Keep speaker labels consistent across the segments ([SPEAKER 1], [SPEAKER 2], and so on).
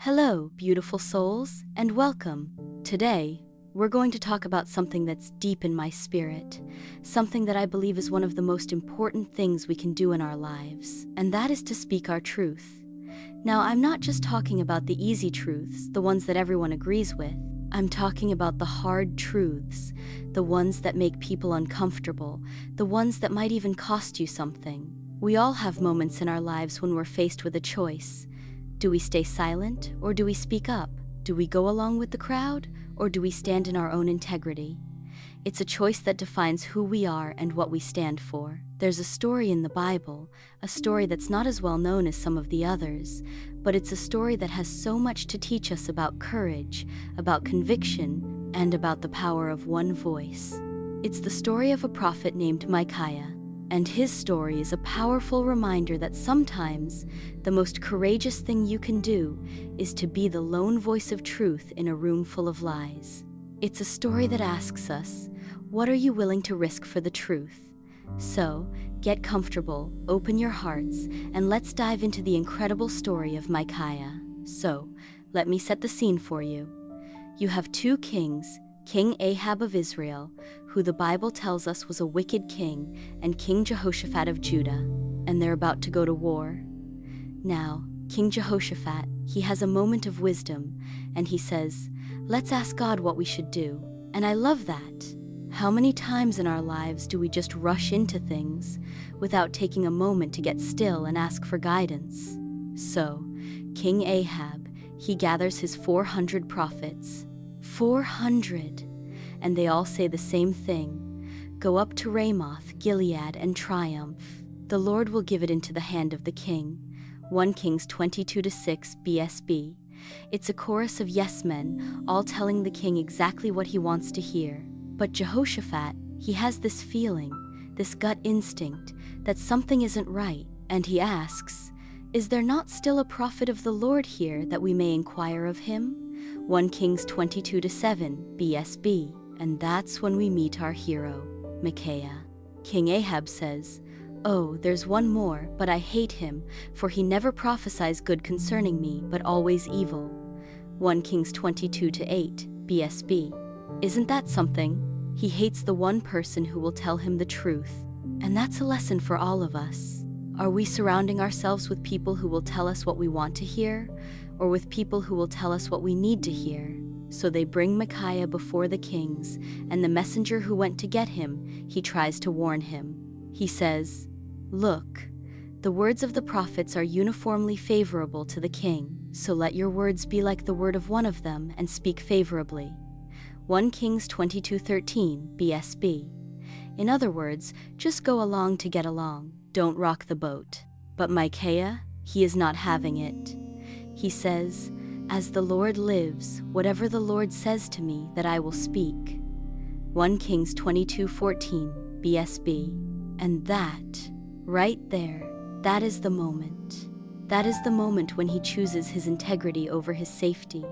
[SPEAKER 1] Hello, beautiful souls, and welcome. Today, we're going to talk about something that's deep in my spirit, something that I believe is one of the most important things we can do in our lives, and that is to speak our truth. Now, I'm not just talking about the easy truths, the ones that everyone agrees with. I'm talking about the hard truths, the ones that make people uncomfortable, the ones that might even cost you something. We all have moments in our lives when we're faced with a choice. Do we stay silent, or do we speak up? Do we go along with the crowd, or do we stand in our own integrity? It's a choice that defines who we are and what we stand for. There's a story in the Bible, a story that's not as well known as some of the others, but it's a story that has so much to teach us about courage, about conviction, and about the power of one voice. It's the story of a prophet named Micaiah. And his story is a powerful reminder that sometimes the most courageous thing you can do is to be the lone voice of truth in a room full of lies. It's a story that asks us, what are you willing to risk for the truth? So, get comfortable, open your hearts, and let's dive into the incredible story of Micaiah. So, let me set the scene for you. You have two kings, King Ahab of Israel, who the Bible tells us was a wicked king, and King Jehoshaphat of Judah, and they're about to go to war. Now, King Jehoshaphat, he has a moment of wisdom, and he says, let's ask God what we should do. And I love that. How many times in our lives do we just rush into things without taking a moment to get still and ask for guidance? So, King Ahab, he gathers his 400 prophets. 400! And they all say the same thing. Go up to Ramoth, Gilead, and triumph. The Lord will give it into the hand of the king. 1 Kings 22-6 BSB. It's a chorus of yes men, all telling the king exactly what he wants to hear. But Jehoshaphat, he has this feeling, this gut instinct, that something isn't right, and he asks, is there not still a prophet of the Lord here that we may inquire of him? 1 Kings 22-7 BSB. And that's when we meet our hero, Micaiah. King Ahab says, oh, there's one more, but I hate him, for he never prophesies good concerning me, but always evil. 1 Kings 22-8 BSB. Isn't that something? He hates the one person who will tell him the truth. And that's a lesson for all of us. Are we surrounding ourselves with people who will tell us what we want to hear, or with people who will tell us what we need to hear? So they bring Micaiah before the kings, and the messenger who went to get him, he tries to warn him. He says, look, the words of the prophets are uniformly favorable to the king, so let your words be like the word of one of them and speak favorably. 1 Kings 22-13 BSB. In other words, just go along to get along, don't rock the boat. But Micaiah, he is not having it. He says, as the Lord lives, whatever the Lord says to me, that I will speak. 1 Kings 22-14 BSB. And that, right there, that is the moment. That is the moment when he chooses his integrity over his safety.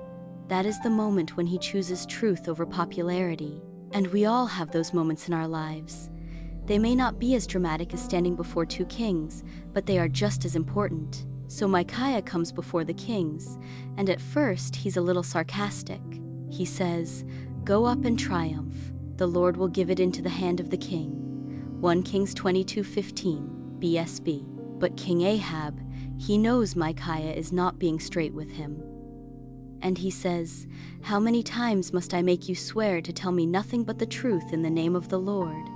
[SPEAKER 1] That is the moment when he chooses truth over popularity. And we all have those moments in our lives. They may not be as dramatic as standing before two kings, but they are just as important. So Micaiah comes before the kings, and at first he's a little sarcastic. He says, go up and triumph. The Lord will give it into the hand of the king. 1 Kings 22-15 BSB. But King Ahab, he knows Micaiah is not being straight with him. And he says, how many times must I make you swear to tell me nothing but the truth in the name of the Lord?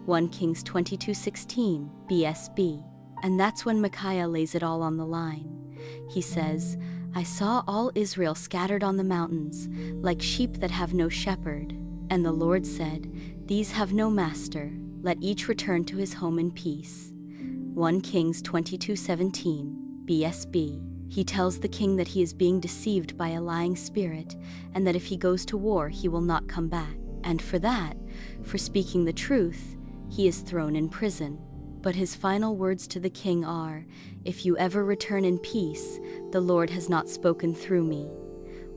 [SPEAKER 1] 1 Kings 22-16 BSB. And that's when Micaiah lays it all on the line. He says, I saw all Israel scattered on the mountains, like sheep that have no shepherd. And the Lord said, these have no master, let each return to his home in peace. 1 Kings 22-17 BSB. He tells the king that he is being deceived by a lying spirit, and that if he goes to war, he will not come back. And for that, for speaking the truth, he is thrown in prison. But his final words to the king are, if you ever return in peace, the Lord has not spoken through me.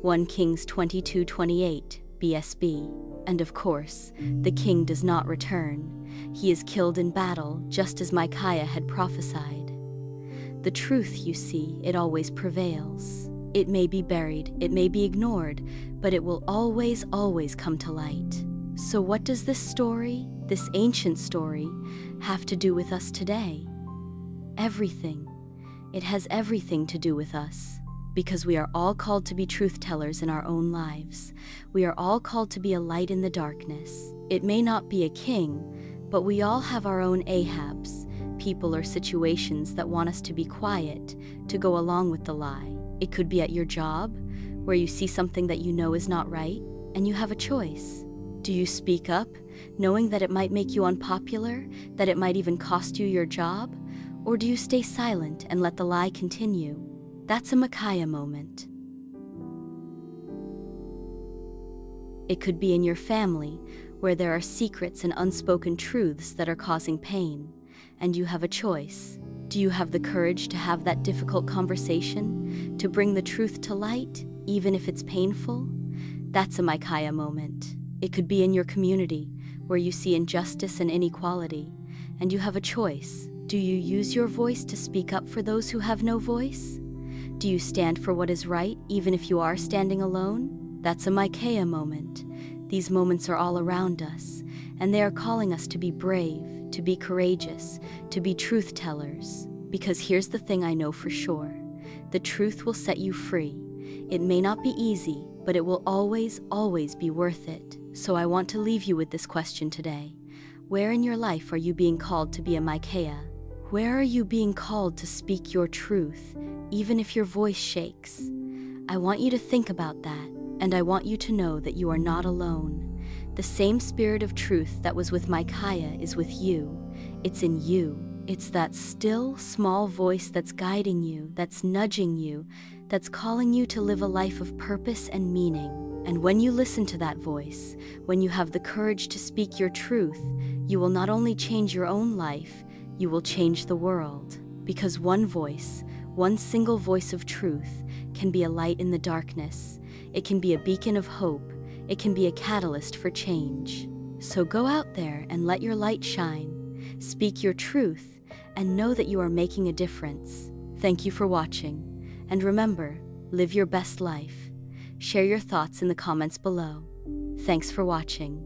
[SPEAKER 1] 1 Kings 22-28 BSB. And of course, the king does not return. He is killed in battle, just as Micaiah had prophesied. The truth, you see, it always prevails. It may be buried, it may be ignored, but it will always, always come to light. So what does this story, this ancient story, have to do with us today? Everything. It has everything to do with us. Because we are all called to be truth tellers in our own lives. We are all called to be a light in the darkness. It may not be a king, but we all have our own Ahabs, people or situations that want us to be quiet, to go along with the lie. It could be at your job, where you see something that you know is not right, and you have a choice. Do you speak up, knowing that it might make you unpopular, that it might even cost you your job? Or do you stay silent and let the lie continue? That's a Micaiah moment. It could be in your family, where there are secrets and unspoken truths that are causing pain, and you have a choice. Do you have the courage to have that difficult conversation, to bring the truth to light, even if it's painful? That's a Micaiah moment. It could be in your community, where you see injustice and inequality, and you have a choice. Do you use your voice to speak up for those who have no voice? Do you stand for what is right, even if you are standing alone? That's a Micaiah moment. These moments are all around us, and they are calling us to be brave, to be courageous, to be truth tellers. Because here's the thing I know for sure. The truth will set you free. It may not be easy, but it will always, always be worth it. So I want to leave you with this question today. Where in your life are you being called to be a Micaiah? Where are you being called to speak your truth, even if your voice shakes? I want you to think about that, and I want you to know that you are not alone. The same spirit of truth that was with Micaiah is with you. It's in you. It's that still, small voice that's guiding you, that's nudging you, that's calling you to live a life of purpose and meaning. And when you listen to that voice, when you have the courage to speak your truth, you will not only change your own life, you will change the world. Because one voice, one single voice of truth, can be a light in the darkness. It can be a beacon of hope. It can be a catalyst for change. So go out there and let your light shine. Speak your truth, and know that you are making a difference. Thank you for watching. And remember, live your best life. Share your thoughts in the comments below. Thanks for watching.